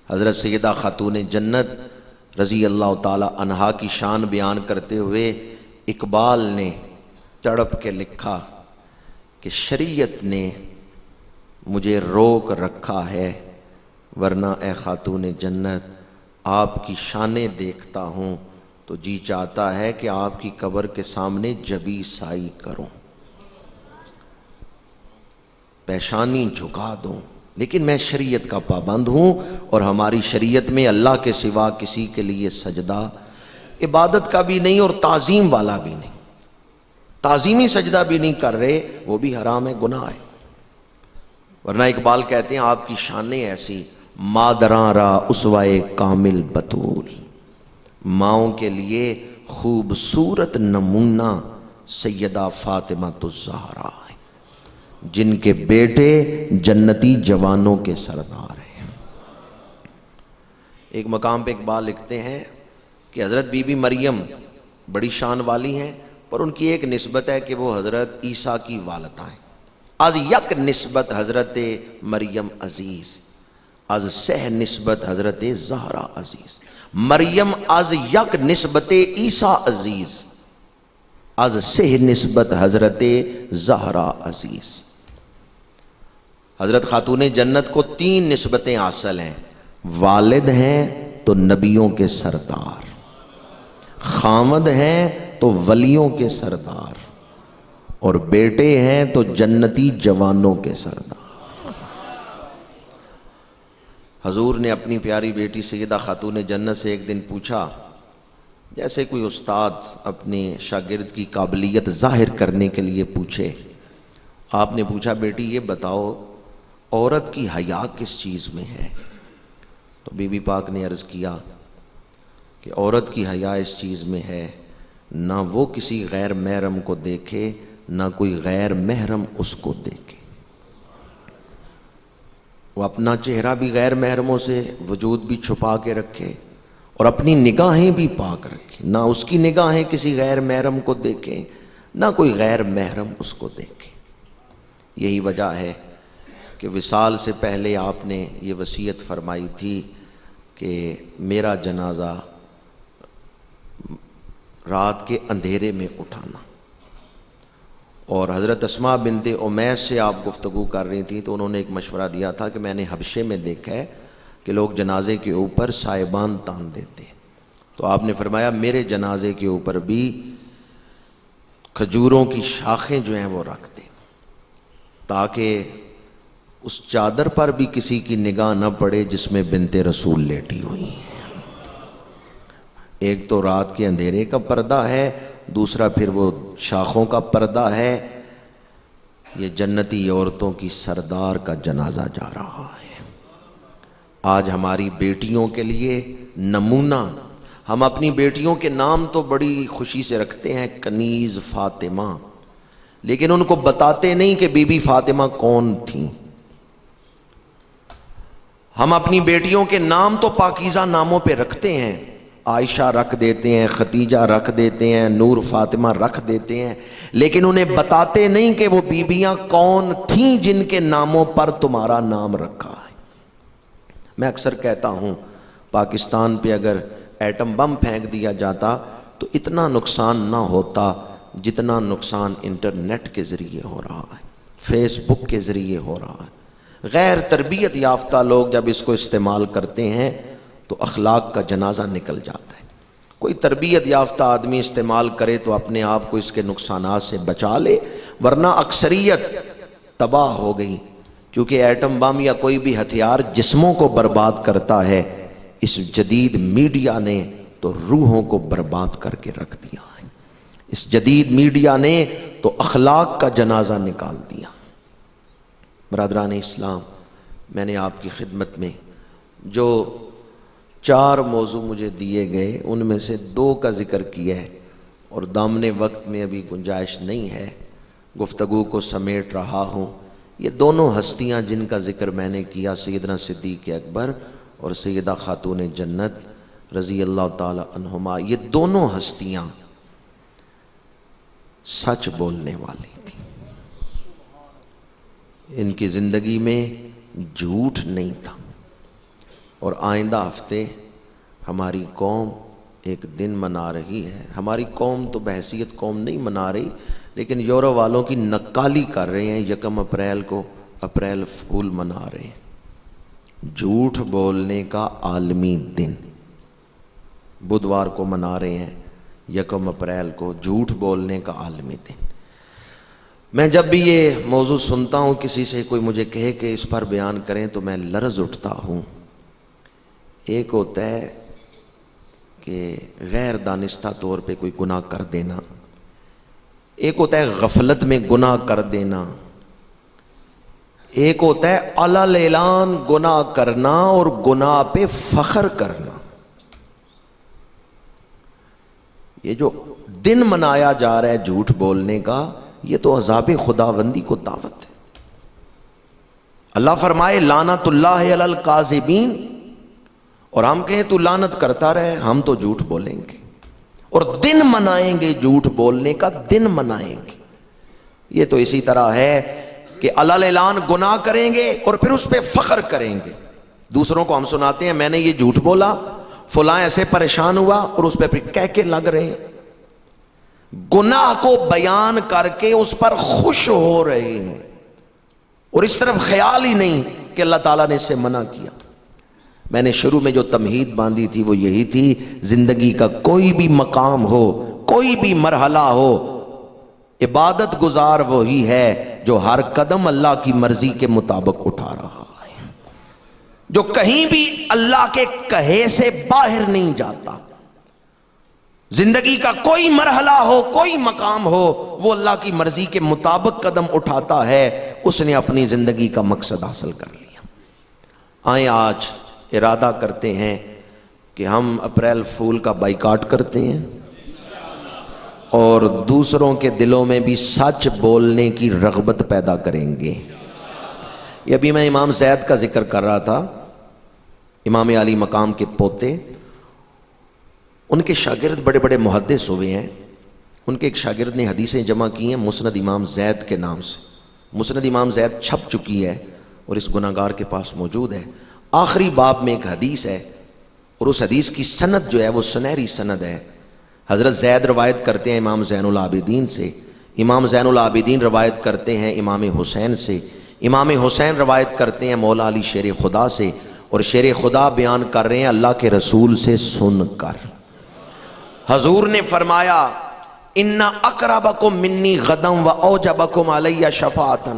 حضرت سیدہ خاتون جنت رضی اللہ تعالی عنہا کی شان بیان کرتے ہوئے اقبال نے تڑپ کے لکھا کہ شریعت نے مجھے روک رکھا ہے، ورنہ اے خاتون جنت آپ کی شانیں دیکھتا ہوں تو جی چاہتا ہے کہ آپ کی قبر کے سامنے جبی سائی کروں، پیشانی جھکا دوں، لیکن میں شریعت کا پابند ہوں، اور ہماری شریعت میں اللہ کے سوا کسی کے لیے سجدہ عبادت کا بھی نہیں اور تعظیم والا بھی نہیں، تعظیمی سجدہ بھی نہیں کر رہے، وہ بھی حرام ہے، گناہ ہے۔ ورنہ اقبال کہتے ہیں آپ کی شانیں ایسی، مادراں را اسوائے کامل بطول، ماؤں کے لیے خوبصورت نمونہ سیدہ فاطمہ الزہرا ہے، جن کے بیٹے جنتی جوانوں کے سردار ہیں۔ ایک مقام پہ اقبال لکھتے ہیں کہ حضرت بی بی مریم بڑی شان والی ہیں، پر ان کی ایک نسبت ہے کہ وہ حضرت عیسیٰ کی والدہ ہیں۔ از یک نسبت حضرت مریم عزیز، از سہ نسبت حضرت زہرا عزیز، مریم از یک نسبت عیسیٰ عزیز، از سہ نسبت حضرت زہرا عزیز۔ حضرت خاتون جنت کو تین نسبتیں حاصل ہیں، والد ہیں تو نبیوں کے سردار، خامد ہیں تو ولیوں کے سردار، اور بیٹے ہیں تو جنتی جوانوں کے سردار۔ حضور نے اپنی پیاری بیٹی سیدہ خاتون جنت سے ایک دن پوچھا، جیسے کوئی استاد اپنے شاگرد کی قابلیت ظاہر کرنے کے لیے پوچھے، آپ نے پوچھا بیٹی یہ بتاؤ عورت کی حیا کس چیز میں ہے؟ تو بی بی پاک نے عرض کیا کہ عورت کی حیا اس چیز میں ہے، نہ وہ کسی غیر محرم کو دیکھے، نہ کوئی غیر محرم اس کو دیکھے۔ وہ اپنا چہرہ بھی غیر محرموں سے وجود بھی چھپا کے رکھے، اور اپنی نگاہیں بھی پاک رکھے، نہ اس کی نگاہیں کسی غیر محرم کو دیکھیں، نہ کوئی غیر محرم اس کو دیکھے۔ یہی وجہ ہے کہ وصال سے پہلے آپ نے یہ وصیت فرمائی تھی کہ میرا جنازہ رات کے اندھیرے میں اٹھانا، اور حضرت اسماء بنت امیس سے آپ گفتگو کر رہی تھیں تو انہوں نے ایک مشورہ دیا تھا کہ میں نے حبشے میں دیکھا ہے کہ لوگ جنازے کے اوپر سائبان تان دیتے ہیں، تو آپ نے فرمایا میرے جنازے کے اوپر بھی کھجوروں کی شاخیں جو ہیں وہ رکھ دیں، تاکہ اس چادر پر بھی کسی کی نگاہ نہ پڑے جس میں بنت رسول لیٹی ہوئی ہیں۔ ایک تو رات کے اندھیرے کا پردہ ہے، دوسرا پھر وہ شاخوں کا پردہ ہے۔ یہ جنتی عورتوں کی سردار کا جنازہ جا رہا ہے۔ آج ہماری بیٹیوں کے لیے نمونہ ہم اپنی بیٹیوں کے نام تو بڑی خوشی سے رکھتے ہیں، کنیز، فاطمہ، لیکن ان کو بتاتے نہیں کہ بی بی فاطمہ کون تھیں۔ ہم اپنی بیٹیوں کے نام تو پاکیزہ ناموں پہ رکھتے ہیں، عائشہ رکھ دیتے ہیں، ختیجہ رکھ دیتے ہیں، نور فاطمہ رکھ دیتے ہیں، لیکن انہیں بتاتے نہیں کہ وہ بیبیاں کون تھیں جن کے ناموں پر تمہارا نام رکھا ہے۔ میں اکثر کہتا ہوں پاکستان پہ اگر ایٹم بم پھینک دیا جاتا تو اتنا نقصان نہ ہوتا جتنا نقصان انٹرنیٹ کے ذریعے ہو رہا ہے، فیس بک کے ذریعے ہو رہا ہے۔ غیر تربیت یافتہ لوگ جب اس کو استعمال کرتے ہیں تو اخلاق کا جنازہ نکل جاتا ہے۔ کوئی تربیت یافتہ آدمی استعمال کرے تو اپنے آپ کو اس کے نقصانات سے بچا لے، ورنہ اکثریت تباہ ہو گئی، کیونکہ ایٹم بم یا کوئی بھی ہتھیار جسموں کو برباد کرتا ہے، اس جدید میڈیا نے تو روحوں کو برباد کر کے رکھ دیا ہے۔ اس جدید میڈیا نے تو اخلاق کا جنازہ نکال دیا۔ برادران اسلام، میں نے آپ کی خدمت میں جو 4 موضوع مجھے دیے گئے ان میں سے 2 کا ذکر کیا ہے، اور دامن وقت میں ابھی گنجائش نہیں ہے، گفتگو کو سمیٹ رہا ہوں۔ یہ دونوں ہستیاں جن کا ذکر میں نے کیا، سیدنا صدیق اکبر اور سیدہ خاتون جنت رضی اللہ تعالی عنہما، یہ دونوں ہستیاں سچ بولنے والی تھیں۔ ان کی زندگی میں جھوٹ نہیں تھا۔ اور آئندہ ہفتے ہماری قوم ایک دن منا رہی ہے۔ ہماری قوم تو بحیثیت قوم نہیں منا رہی، لیکن یورو والوں کی نقالی کر رہے ہیں، 1 اپریل کو اپریل فول منا رہے ہیں، جھوٹ بولنے کا عالمی دن بدھوار کو منا رہے ہیں، 1 اپریل کو جھوٹ بولنے کا عالمی دن۔ میں جب بھی یہ موضوع سنتا ہوں، کسی سے کوئی مجھے کہے کہ اس پر بیان کریں، تو میں لرز اٹھتا ہوں۔ ایک ہوتا ہے کہ غیر دانستہ طور پہ کوئی گناہ کر دینا، ایک ہوتا ہے غفلت میں گناہ کر دینا، ایک ہوتا ہے علل اعلان گناہ کرنا اور گناہ پہ فخر کرنا۔ یہ جو دن منایا جا رہا ہے جھوٹ بولنے کا، یہ تو عذاب خداوندی کو دعوت ہے۔ اللہ فرمائے لعنت اللہ علی الکاذبین، اور ہم کہیں تو لعنت کرتا رہے، ہم تو جھوٹ بولیں گے اور دن منائیں گے، جھوٹ بولنے کا دن منائیں گے۔ یہ تو اسی طرح ہے کہ علل اعلان گناہ کریں گے اور پھر اس پہ فخر کریں گے۔ دوسروں کو ہم سناتے ہیں میں نے یہ جھوٹ بولا، فلاں ایسے پریشان ہوا، اور اس پہ پھر کہہ کے لگ رہے ہیں، گناہ کو بیان کر کے اس پر خوش ہو رہے ہیں، اور اس طرف خیال ہی نہیں کہ اللہ تعالیٰ نے اس سے منع کیا۔ میں نے شروع میں جو تمہید باندھی تھی وہ یہی تھی، زندگی کا کوئی بھی مقام ہو، کوئی بھی مرحلہ ہو، عبادت گزار وہی ہے جو ہر قدم اللہ کی مرضی کے مطابق اٹھا رہا ہے، جو کہیں بھی اللہ کے کہے سے باہر نہیں جاتا۔ زندگی کا کوئی مرحلہ ہو، کوئی مقام ہو، وہ اللہ کی مرضی کے مطابق قدم اٹھاتا ہے، اس نے اپنی زندگی کا مقصد حاصل کر لیا۔ آئیں آج ارادہ کرتے ہیں کہ ہم اپریل فول کا بائیکاٹ کرتے ہیں اور دوسروں کے دلوں میں بھی سچ بولنے کی رغبت پیدا کریں گے۔ یہ ابھی میں امام زید کا ذکر کر رہا تھا، امام علی مقام کے پوتے، ان کے شاگرد بڑے بڑے محدث ہوئے ہیں۔ ان کے ایک شاگرد نے حدیثیں جمع کی ہیں مسند امام زید کے نام سے۔ مسند امام زید چھپ چکی ہے اور اس گناہگار کے پاس موجود ہے۔ آخری باب میں ایک حدیث ہے، اور اس حدیث کی سند جو ہے وہ سنہری سند ہے۔ حضرت زید روایت کرتے ہیں امام زین العابدین سے، امام زین العابدین روایت کرتے ہیں امام حسین سے، امام حسین روایت کرتے ہیں مولا علی شیر خدا سے، اور شیر خدا بیان کر رہے ہیں اللہ کے رسول سے سن کر۔ حضور نے فرمایا ان اقربکم منی غدا و اوجبکم علی شفاعۃ،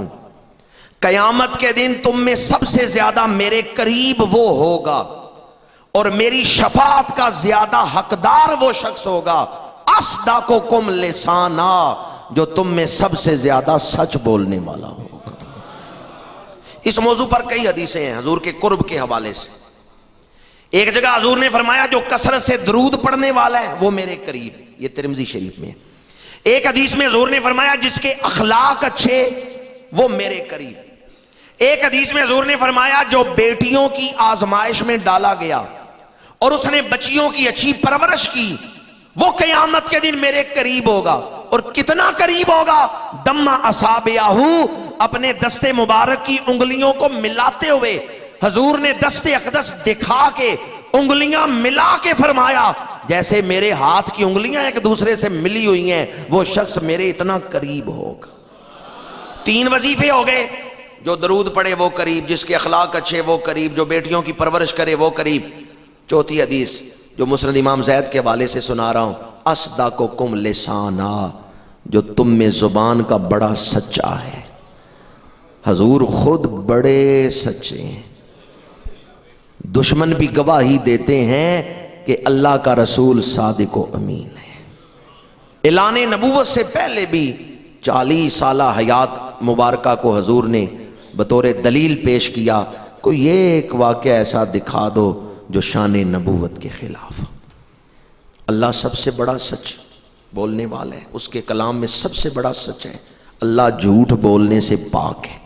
قیامت کے دن تم میں سب سے زیادہ میرے قریب وہ ہوگا اور میری شفاعت کا زیادہ حقدار وہ شخص ہوگا اصدقکم لسانا، جو تم میں سب سے زیادہ سچ بولنے والا ہوگا۔ اس موضوع پر کئی حدیثیں ہیں حضور کے قرب کے حوالے سے۔ ایک جگہ حضور نے فرمایا جو کثرت سے درود پڑھنے والا ہے وہ میرے قریب، یہ ترمذی شریف میں ہے۔ ایک حدیث میں حضور نے فرمایا جس کے اخلاق اچھے وہ میرے قریب۔ ایک حدیث میں حضور نے فرمایا جو بیٹیوں کی آزمائش میں ڈالا گیا اور اس نے بچیوں کی اچھی پرورش کی وہ قیامت کے دن میرے قریب ہوگا۔ اور کتنا قریب ہوگا؟ دم اصابعہ، اپنے دست مبارک کی انگلیوں کو ملاتے ہوئے حضور نے دست اقدس دکھا کے انگلیاں ملا کے فرمایا جیسے میرے ہاتھ کی انگلیاں ایک دوسرے سے ملی ہوئی ہیں وہ شخص میرے اتنا قریب ہوگا۔ 3 وظیفے ہو گئے، جو درود پڑھے وہ قریب، جس کے اخلاق اچھے وہ قریب، جو بیٹیوں کی پرورش کرے وہ قریب۔ چوتھی حدیث جو مسند امام زید کے حوالے سے سنا رہا ہوں، اصدقکم لسانا، جو تم میں زبان کا بڑا سچا ہے۔ حضور خود بڑے سچے ہیں، دشمن بھی گواہی دیتے ہیں کہ اللہ کا رسول صادق و امین ہے۔ اعلان نبوت سے پہلے بھی 40 سالہ حیات مبارکہ کو حضور نے بطور دلیل پیش کیا، کوئی ایک واقعہ ایسا دکھا دو جو شان نبوت کے خلاف۔ اللہ سب سے بڑا سچ بولنے والا ہے، اس کے کلام میں سب سے بڑا سچ ہے۔ اللہ جھوٹ بولنے سے پاک ہے،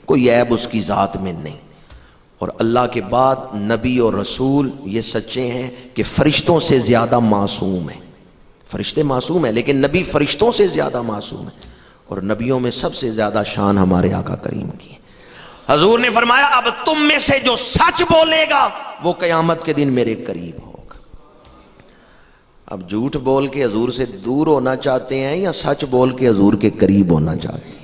کوئی عیب اس کی ذات میں نہیں۔ اور اللہ کے بعد نبی اور رسول یہ سچے ہیں کہ فرشتوں سے زیادہ معصوم ہیں۔ فرشتے معصوم ہیں لیکن نبی فرشتوں سے زیادہ معصوم ہیں، اور نبیوں میں سب سے زیادہ شان ہمارے آقا کریم کی ہے۔ حضور نے فرمایا اب تم میں سے جو سچ بولے گا وہ قیامت کے دن میرے قریب ہوگا۔ اب جھوٹ بول کے حضور سے دور ہونا چاہتے ہیں یا سچ بول کے حضور کے قریب ہونا چاہتے ہیں؟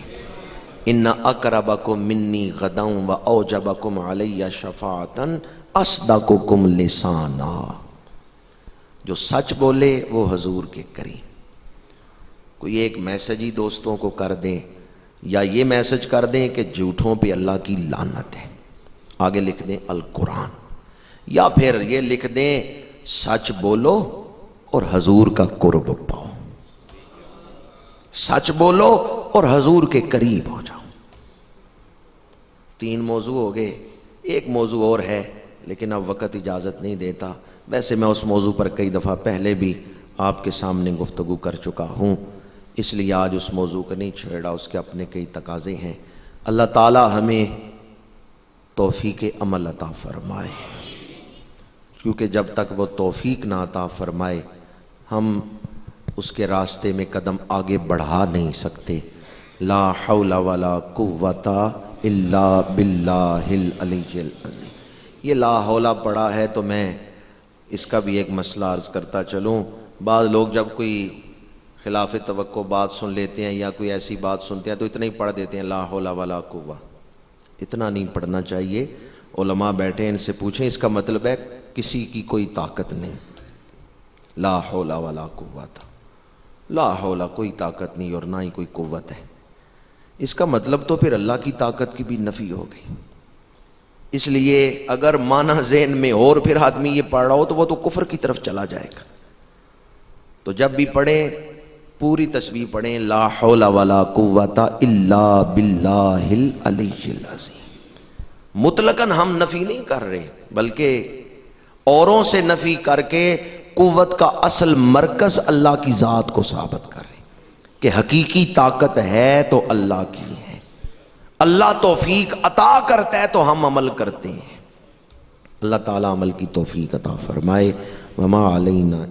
ان اقربکم منی غدا و اوجبکم علی شفاعتا اصدقکم لسانا، جو سچ بولے وہ حضور کے قریب۔ کوئی ایک میسج ہی دوستوں کو کر دیں یا یہ میسج کر دیں کہ جھوٹوں پہ اللہ کی لعنت ہے، آگے لکھ دیں القرآن، یا پھر یہ لکھ دیں سچ بولو اور حضور کا قرب پاؤ۔ سچ بولو اور حضور کے قریب ہو جاؤ۔ 3 موضوع ہو گئے، ایک موضوع اور ہے لیکن اب وقت اجازت نہیں دیتا، ویسے میں اس موضوع پر کئی دفعہ پہلے بھی آپ کے سامنے گفتگو کر چکا ہوں، اس لیے آج اس موضوع کو نہیں چھیڑا، اس کے اپنے کئی تقاضے ہیں۔ اللہ تعالی ہمیں توفیق عمل عطا فرمائے، کیونکہ جب تک وہ توفیق نہ عطا فرمائے ہم اس کے راستے میں قدم آگے بڑھا نہیں سکتے۔ لا حول ولا قوت الا باللہ العلی العظیم۔ یہ لا حول پڑھا ہے تو میں اس کا بھی ایک مسئلہ عرض کرتا چلوں۔ بعض لوگ جب کوئی خلاف توقع بات سن لیتے ہیں یا کوئی ایسی بات سنتے ہیں تو اتنا ہی پڑھ دیتے ہیں لا حول ولا قوت، اتنا نہیں پڑھنا چاہیے۔ علماء بیٹھے ان سے پوچھیں اس کا مطلب ہے کسی کی کوئی طاقت نہیں، لا حول ولا قوت، لا حول کوئی طاقت نہیں اور نہ ہی کوئی قوت ہے، اس کا مطلب تو پھر اللہ کی طاقت کی بھی نفی ہو گئی۔ اس لیے اگر معنی ذہن میں اور پھر آدمی یہ پڑھ رہا ہو تو وہ تو کفر کی طرف چلا جائے گا۔ تو جب بھی پڑھیں پوری تسبیح پڑھیں لا حول ولا قوت الا باللہ العلی العظیم۔ مطلقاً ہم نفی نہیں کر رہے بلکہ اوروں سے نفی کر کے قوت کا اصل مرکز اللہ کی ذات کو ثابت کر رہے کہ حقیقی طاقت ہے تو اللہ کی ہے، اللہ توفیق عطا کرتا ہے تو ہم عمل کرتے ہیں۔ اللہ تعالیٰ عمل کی توفیق عطا فرمائے۔ وما علینا